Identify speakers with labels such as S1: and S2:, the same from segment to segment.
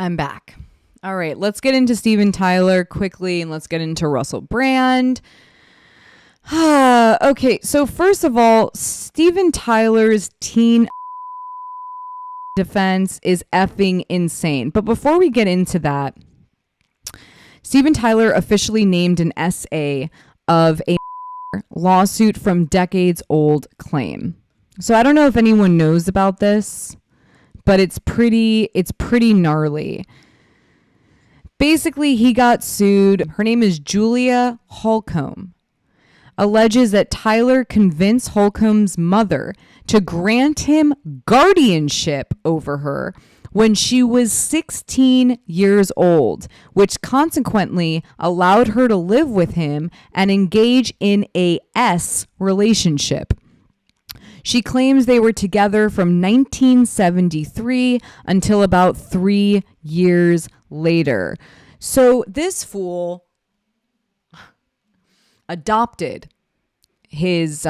S1: I'm back. All right, let's get into Steven Tyler quickly and let's get into Russell Brand. Okay, so first of all, Steven Tyler's teen defense is effing insane. But before we get into that, Steven Tyler officially named an SA of a lawsuit from decades old claim. So I don't know if anyone knows about this, but it's pretty gnarly. Basically, he got sued. Her name is Julia Holcomb. Alleges that Tyler convinced Holcomb's mother to grant him guardianship over her when she was 16 years old, which consequently allowed her to live with him and engage in a S relationship. She claims they were together from 1973 until about 3 years later. So this fool adopted his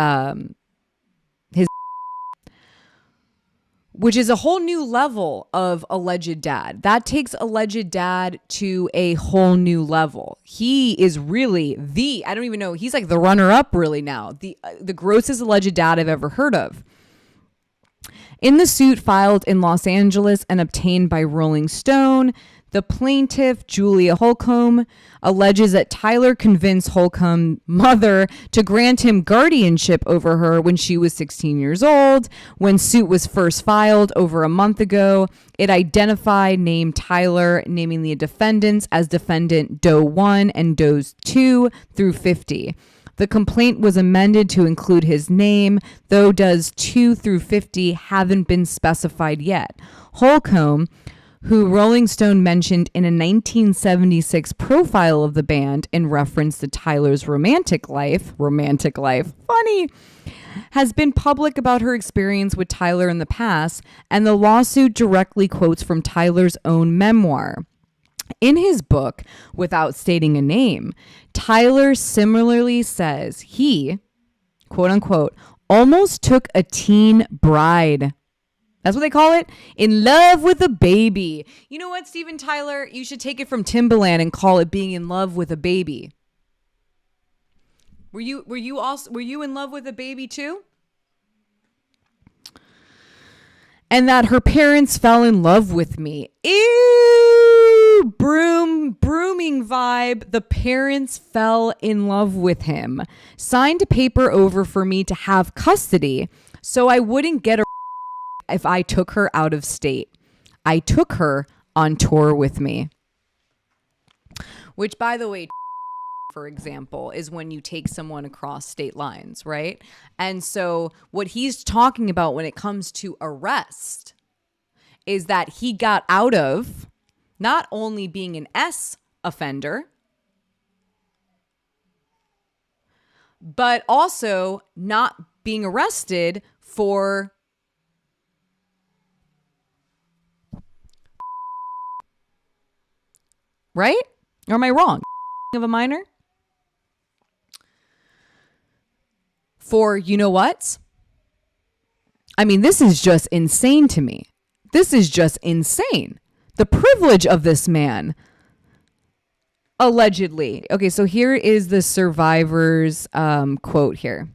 S1: which is a whole new level of alleged dad. That takes alleged dad to a whole new level. He is really I don't even know, he's like the runner up really now. The grossest alleged dad I've ever heard of. In the suit filed in Los Angeles and obtained by Rolling Stone, the plaintiff, Julia Holcomb, alleges that Tyler convinced Holcomb's mother to grant him guardianship over her when she was 16 years old. When suit was first filed over a month ago, it identified named Tyler, naming the defendants as defendant Doe 1 and Does 2 through 50. The complaint was amended to include his name, though Does 2 through 50 haven't been specified yet. Holcomb, who Rolling Stone mentioned in a 1976 profile of the band in reference to Tyler's romantic life, funny, has been public about her experience with Tyler in the past, and the lawsuit directly quotes from Tyler's own memoir. In his book, without stating a name, Tyler similarly says he, quote unquote, almost took a teen bride. That's what they call it. In love with a baby. You know what, Steven Tyler? You should take it from Timbaland and call it being in love with a baby. Were you in love with a baby too? And that her parents fell in love with me. Ew, brooming vibe. The parents fell in love with him. Signed a paper over for me to have custody so I wouldn't get a if I took her out of state. I took her on tour with me. Which, by the way, for example, is when you take someone across state lines, right? And so what he's talking about when it comes to arrest is that he got out of not only being an S offender, but also not being arrested for right? Or am I wrong? Of a minor? For you know what? I mean, this is just insane to me. This is just insane. The privilege of this man. Allegedly. Okay, so here is the survivor's quote here.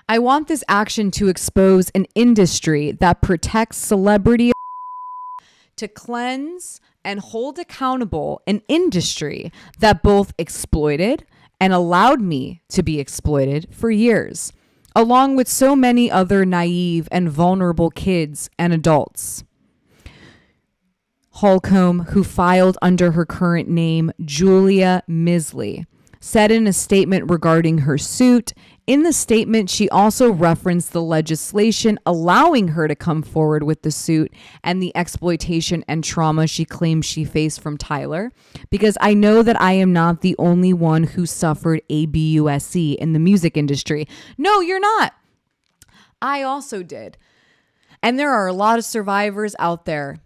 S1: I want this action to expose an industry that protects celebrity to cleanse and hold accountable an industry that both exploited and allowed me to be exploited for years, along with so many other naive and vulnerable kids and adults. Holcomb, who filed under her current name, Julia Misley, said in a statement regarding her suit. In the statement, she also referenced the legislation allowing her to come forward with the suit and the exploitation and trauma she claims she faced from Tyler, because I know that I am not the only one who suffered ABUSC in the music industry. No, you're not. I also did. And there are a lot of survivors out there.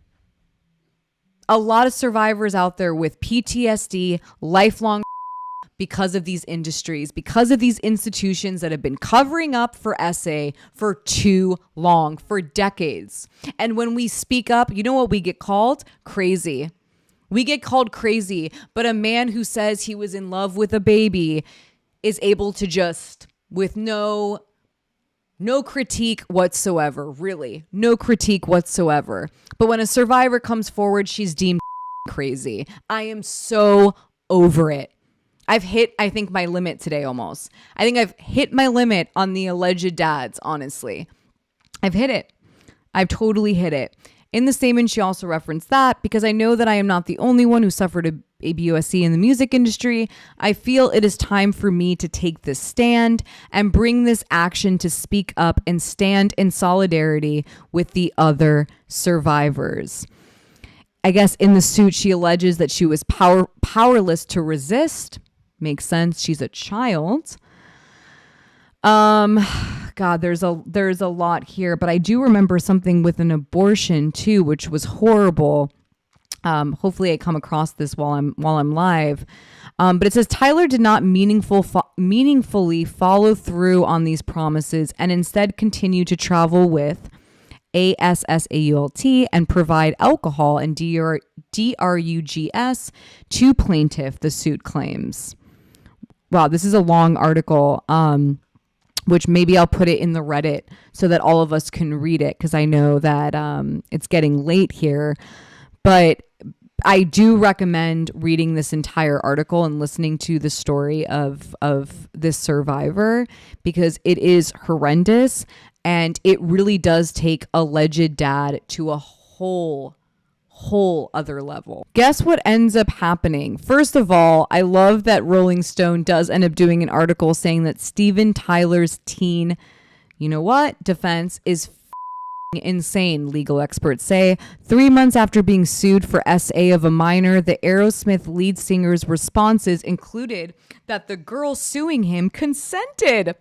S1: A lot of survivors out there with PTSD, lifelong because of these industries, because of these institutions that have been covering up for SA for too long, for decades. And when we speak up, you know what we get called? Crazy. We get called crazy, but a man who says he was in love with a baby is able to just, with no critique whatsoever, really, no critique whatsoever. But when a survivor comes forward, she's deemed crazy. I am so over it. I've hit, I think, my limit today almost. I think I've hit my limit on the alleged dads, honestly. I've hit it. I've totally hit it. In the statement, she also referenced that because I know that I am not the only one who suffered a ABUSC in the music industry. I feel it is time for me to take this stand and bring this action to speak up and stand in solidarity with the other survivors. I guess in the suit, she alleges that she was powerless to resist. Makes sense. She's a child. God, there's a lot here, but I do remember something with an abortion too, which was horrible. Hopefully I come across this while I'm live. But it says Tyler did not meaningfully follow through on these promises and instead continue to travel with ASSAULT and provide alcohol and DRUGS to plaintiff, the suit claims. Wow, this is a long article, which maybe I'll put it in the Reddit so that all of us can read it because I know that it's getting late here. But I do recommend reading this entire article and listening to the story of this survivor because it is horrendous and it really does take alleged dad to a whole other level. Guess what ends up happening? First of all, I love that Rolling Stone does end up doing an article saying that Steven Tyler's teen, you know what, defense is insane, legal experts say. 3 months after being sued for SA of a minor, the Aerosmith lead singer's responses included that the girl suing him consented.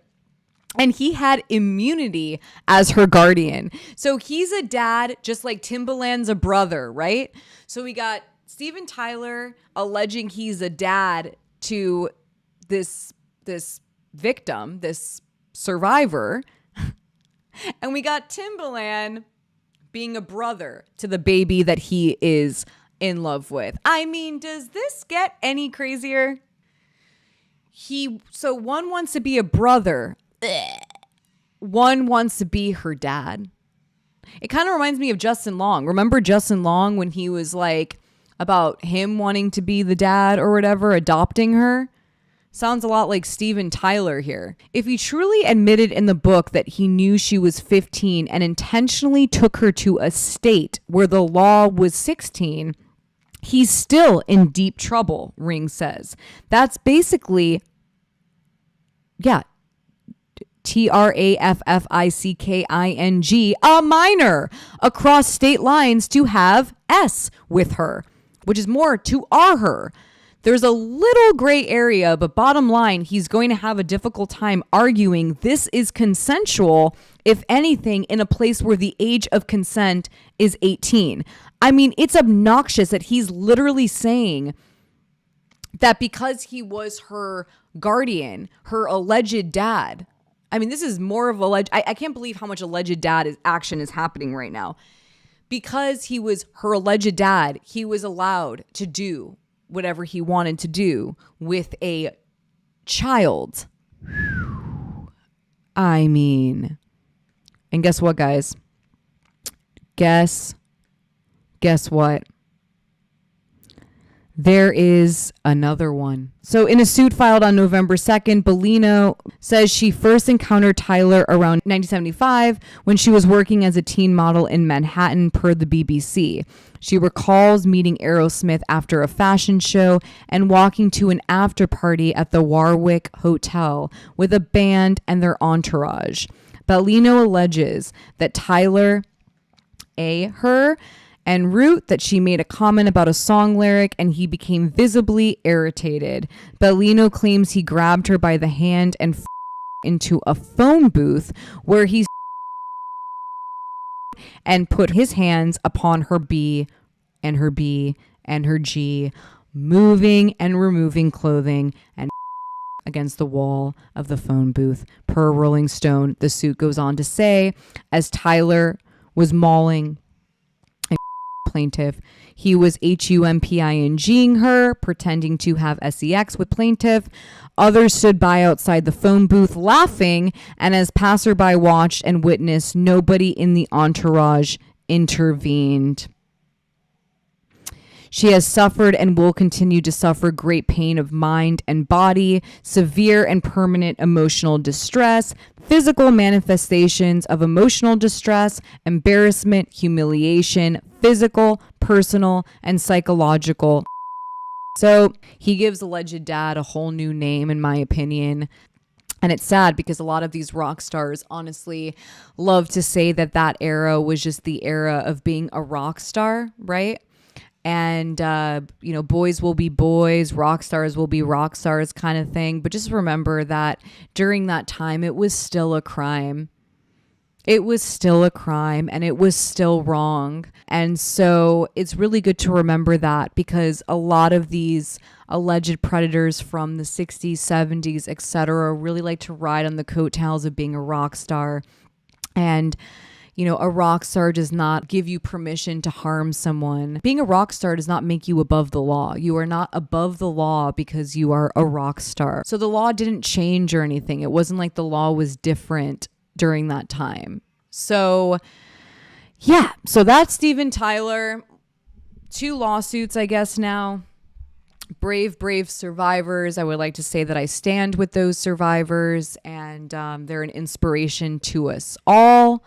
S1: And he had immunity as her guardian. So he's a dad, just like Timbaland's a brother, right? So we got Steven Tyler alleging he's a dad to this victim, this survivor. And we got Timbaland being a brother to the baby that he is in love with. I mean, does this get any crazier? So one wants to be a brother. One wants to be her dad. It kind of reminds me of Justin Long. Remember Justin Long when he was like about him wanting to be the dad or whatever, adopting her? Sounds a lot like Steven Tyler here. If he truly admitted in the book that he knew she was 15 and intentionally took her to a state where the law was 16, he's still in deep trouble, Ring says. That's basically, TRAFFICKING, a minor, across state lines to have S with her, which is more to R her. There's a little gray area, but bottom line, he's going to have a difficult time arguing this is consensual, if anything, in a place where the age of consent is 18. I mean, it's obnoxious that he's literally saying that because he was her guardian, her alleged dad. I mean, this is more of alleged. I can't believe how much alleged dad action is happening right now. Because he was her alleged dad, he was allowed to do whatever he wanted to do with a child. I mean, and guess what, guys? Guess what? There is another one. So in a suit filed on November 2nd, Bellino says she first encountered Tyler around 1975 when she was working as a teen model in Manhattan, per the BBC. She recalls meeting Aerosmith after a fashion show and walking to an after party at the Warwick Hotel with a band and their entourage. Bellino alleges that Tyler, her, and Root that she made a comment about a song lyric and he became visibly irritated. Bellino claims he grabbed her by the hand and into a phone booth where he and put his hands upon her B and her B and her G, moving and removing clothing and against the wall of the phone booth. Per Rolling Stone, the suit goes on to say, as Tyler was mauling a plaintiff, he was humping her, pretending to have sex with plaintiff. Others stood by outside the phone booth laughing, and as passerby watched and witnessed, nobody in the entourage intervened. She has suffered and will continue to suffer great pain of mind and body, severe and permanent emotional distress, physical manifestations of emotional distress, embarrassment, humiliation, physical, personal, and psychological. So he gives alleged dad a whole new name, in my opinion. And it's sad because a lot of these rock stars honestly love to say that that era was just the era of being a rock star, right? And, boys will be boys, rock stars will be rock stars kind of thing. But just remember that during that time, it was still a crime. It was still a crime and it was still wrong. And so it's really good to remember that, because a lot of these alleged predators from the 60s, 70s, etc., really like to ride on the coattails of being a rock star. And a rock star does not give you permission to harm someone. Being a rock star does not make you above the law. You are not above the law because you are a rock star. So the law didn't change or anything. It wasn't like the law was different during that time. So, yeah. So that's Steven Tyler. 2 lawsuits, I guess, now. Brave survivors. I would like to say that I stand with those survivors, and they're an inspiration to us all.